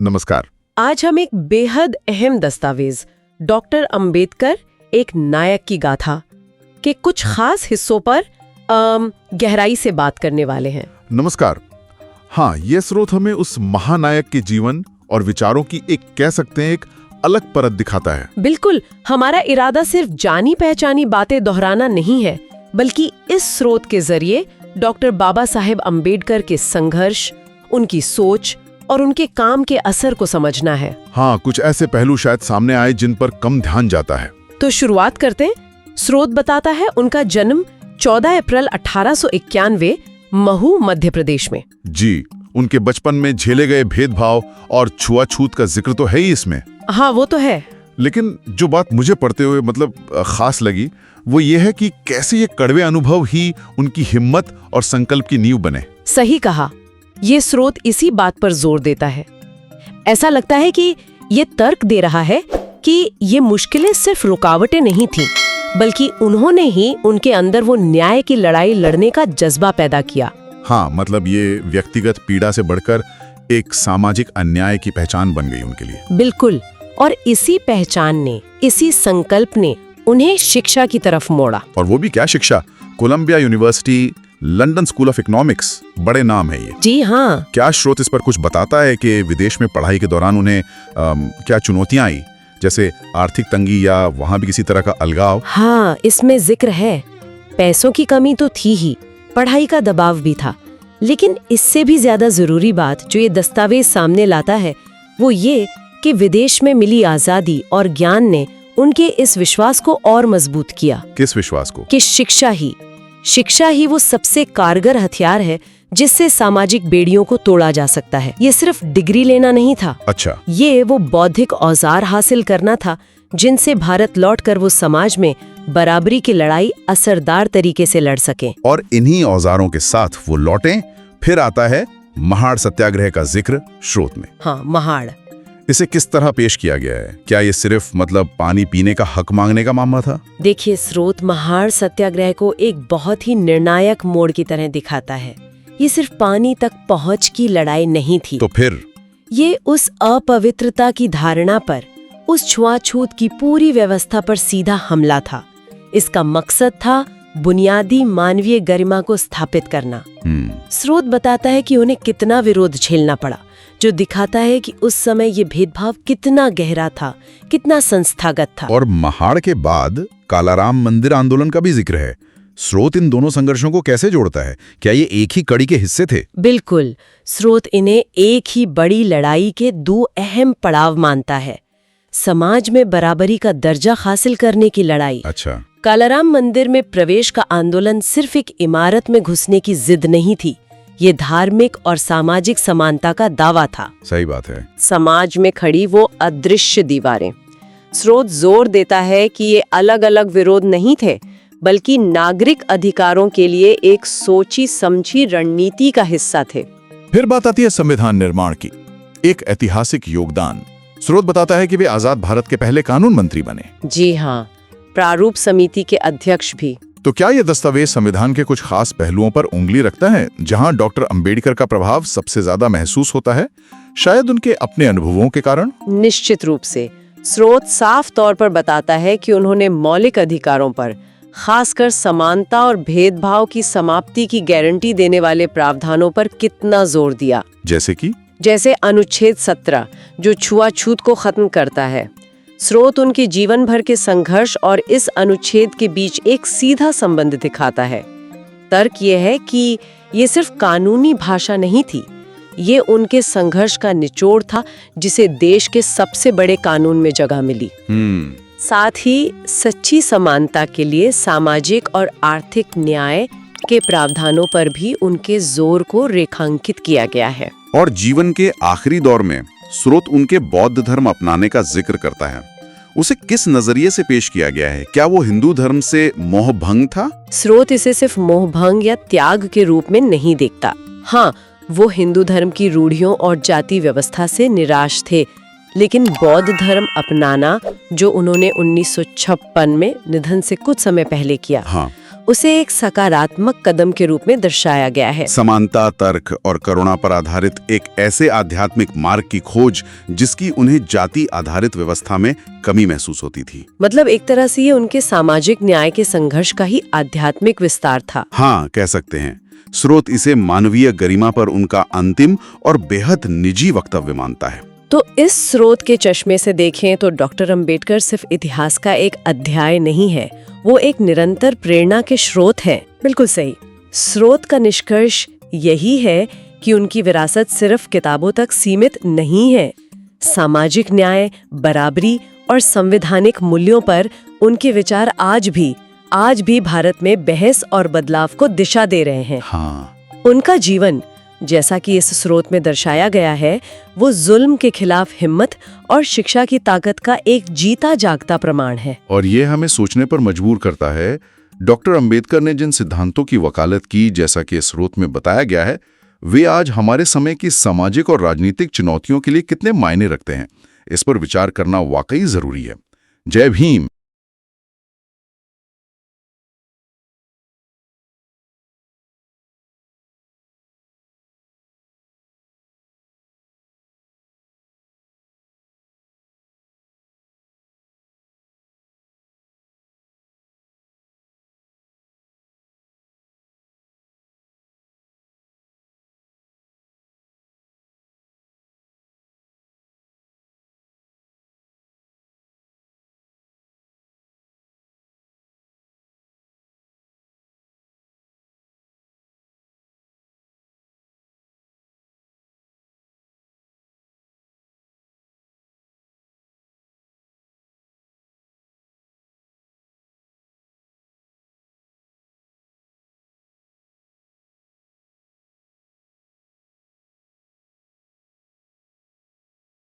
नमस्कार। आज हम एक बेहद अहम दस्तावेज डॉक्टर अंबेडकर एक नायक की गाथा के कुछ खास हिस्सों पर गहराई से बात करने वाले हैं। नमस्कार। हाँ, ये स्रोत हमें उस महानायक के जीवन और विचारों की कह सकते हैं एक अलग परत दिखाता है। बिल्कुल, हमारा इरादा सिर्फ जानी पहचानी बातें दोहराना नहीं है, बल्कि इस स्रोत के जरिए डॉक्टर बाबा साहेब अंबेडकर के संघर्ष, उनकी सोच और उनके काम के असर को समझना है। हाँ, कुछ ऐसे पहलू शायद सामने आए जिन पर कम ध्यान जाता है। तो शुरुआत करते हैं। स्रोत बताता है उनका जन्म 14 अप्रैल 1891 महू मध्य प्रदेश में। जी, उनके बचपन में झेले गए भेदभाव और छुआछूत का जिक्र तो है ही इसमें। हाँ, वो तो है। लेकिन जो बात मुझे पढ़ते हुए खास लगी वो ये है कि कैसे ये कड़वे अनुभव ही उनकी हिम्मत और संकल्प की नींव बने। सही कहा। ये स्रोत इसी बात पर जोर देता है। ऐसा लगता है कि ये तर्क दे रहा है कि ये मुश्किलें सिर्फ रुकावटें नहीं थीं, बल्कि उन्होंने ही उनके अंदर वो न्याय की लड़ाई लड़ने का जज्बा पैदा किया। हाँ, मतलब ये व्यक्तिगत पीड़ा से बढ़कर एक सामाजिक अन्याय की पहचान बन गई उनके लिए। बिल्कुल, और इसी पहचान ने, इसी संकल्प ने उन्हें शिक्षा की तरफ मोड़ा। और वो भी क्या शिक्षा? Columbia University, London School of Economics, बड़े नाम है ये। जी हाँ। क्या स्रोत इस पर कुछ बताता है कि विदेश में पढ़ाई के दौरान उन्हें क्या चुनौतियां आई, जैसे आर्थिक तंगी या वहां भी किसी तरह का अलगाव? हाँ, इसमें जिक्र है। पैसों की कमी तो थी ही, पढ़ाई का दबाव भी था, लेकिन इससे भी ज्यादा जरूरी बात जो ये दस्तावेज सामने लाता है वो ये कि विदेश में मिली आजादी और ज्ञान ने उनके इस विश्वास को और मजबूत किया। किस विश्वास को? कि शिक्षा ही वो सबसे कारगर हथियार है जिससे सामाजिक बेड़ियों को तोड़ा जा सकता है। ये सिर्फ डिग्री लेना नहीं था। अच्छा। ये वो बौद्धिक औजार हासिल करना था जिनसे भारत लौटकर वो समाज में बराबरी की लड़ाई असरदार तरीके से लड़ सके। और इन्हीं औजारों के साथ वो लौटे। फिर आता है महाड़ सत्याग्रह का जिक्र स्रोत में। हाँ, महाड़। इसे किस तरह पेश किया गया है? क्या ये सिर्फ पानी पीने का हक मांगने का मामला था? देखिए, स्रोत महाड़ सत्याग्रह को एक बहुत ही निर्णायक मोड़ की तरह दिखाता है। ये सिर्फ पानी तक पहुंच की लड़ाई नहीं थी। तो फिर ये उस अपवित्रता की धारणा पर, उस छुआछूत की पूरी व्यवस्था पर सीधा हमला था। इसका मकसद था बुनियादी मानवीय गरिमा को स्थापित करना। स्रोत बताता है कि उन्हें कितना विरोध झेलना पड़ा, जो दिखाता है कि उस समय ये भेदभाव कितना गहरा था, कितना संस्थागत था। और महाड़ के बाद कालाराम मंदिर आंदोलन का भी जिक्र है। स्रोत इन दोनों संघर्षों को कैसे जोड़ता है? क्या ये एक ही कड़ी के हिस्से थे? बिल्कुल, स्रोत इन्हें एक ही बड़ी लड़ाई के दो अहम पड़ाव मानता है। समाज में बराबरी का दर्जा हासिल करने की लड़ाई। अच्छा। कालाराम मंदिर में प्रवेश का आंदोलन सिर्फ एक इमारत में घुसने की जिद नहीं थी, ये धार्मिक और सामाजिक समानता का दावा था। सही बात है। समाज में खड़ी वो अदृश्य दीवारें। स्रोत जोर देता है कि ये अलग अलग विरोध नहीं थे, बल्कि नागरिक अधिकारों के लिए एक सोची समझी रणनीति का हिस्सा थे। फिर बात आती है संविधान निर्माण की, एक ऐतिहासिक योगदान। स्रोत बताता है कि वे आजाद भारत के पहले कानून मंत्री बने। जी हाँ, प्रारूप समिति के अध्यक्ष भी। तो क्या ये दस्तावेज संविधान के कुछ खास पहलुओं पर उंगली रखता है जहां डॉक्टर अंबेडकर का प्रभाव सबसे ज्यादा महसूस होता है, शायद उनके अपने अनुभवों के कारण? निश्चित रूप से। स्रोत साफ तौर पर बताता है कि उन्होंने मौलिक अधिकारों पर, खासकर समानता और भेदभाव की समाप्ति की गारंटी देने वाले प्रावधानों पर कितना जोर दिया। जैसे अनुच्छेद 17 जो छुआछूत को खत्म करता है। स्रोत उनके जीवन भर के संघर्ष और इस अनुच्छेद के बीच एक सीधा संबंध दिखाता है। तर्क ये है कि ये सिर्फ कानूनी भाषा नहीं थी, ये उनके संघर्ष का निचोड़ था जिसे देश के सबसे बड़े कानून में जगह मिली। साथ ही सच्ची समानता के लिए सामाजिक और आर्थिक न्याय के प्रावधानों पर भी उनके जोर को रेखांकित किया गया है। और जीवन के आखिरी दौर में स्रोत उनके बौद्ध धर्म अपनाने का जिक्र करता है। उसे किस नजरिए से पेश किया गया है? क्या वो हिंदू धर्म से मोहभंग था? स्रोत इसे सिर्फ मोहभंग या त्याग के रूप में नहीं देखता। हाँ, वो हिंदू धर्म की रूढ़ियों और जाति व्यवस्था से निराश थे, लेकिन बौद्ध धर्म अपनाना, जो उन्होंने 1956 में निधन से कुछ समय पहले किया, हाँ, उसे एक सकारात्मक कदम के रूप में दर्शाया गया है। समानता, तर्क और करुणा पर आधारित एक ऐसे आध्यात्मिक मार्ग की खोज जिसकी उन्हें जाति आधारित व्यवस्था में कमी महसूस होती थी। मतलब एक तरह से ये उनके सामाजिक न्याय के संघर्ष का ही आध्यात्मिक विस्तार था। हाँ, कह सकते हैं। स्रोत इसे मानवीय गरिमा पर उनका अंतिम और बेहद निजी वक्तव्य मानता है। तो इस स्रोत के चश्मे से देखें तो डॉक्टर अंबेडकर सिर्फ इतिहास का एक अध्याय नहीं है, वो एक निरंतर प्रेरणा के स्रोत हैं। बिल्कुल सही। स्रोत का निष्कर्ष यही है कि उनकी विरासत सिर्फ किताबों तक सीमित नहीं है। सामाजिक न्याय, बराबरी और संवैधानिक मूल्यों पर उनके विचार आज भी भारत में बहस और बदलाव को दिशा दे रहे हैं। हाँ। उनका जीवन, जैसा कि इस स्रोत में दर्शाया गया है, वो जुल्म के खिलाफ हिम्मत और शिक्षा की ताकत का एक जीता जागता प्रमाण है। और ये हमें सोचने पर मजबूर करता है, डॉक्टर अंबेडकर ने जिन सिद्धांतों की वकालत की, जैसा कि इस स्रोत में बताया गया है, वे आज हमारे समय की सामाजिक और राजनीतिक चुनौतियों के लिए कितने मायने रखते हैं, इस पर विचार करना वाकई जरूरी है। जय भीम।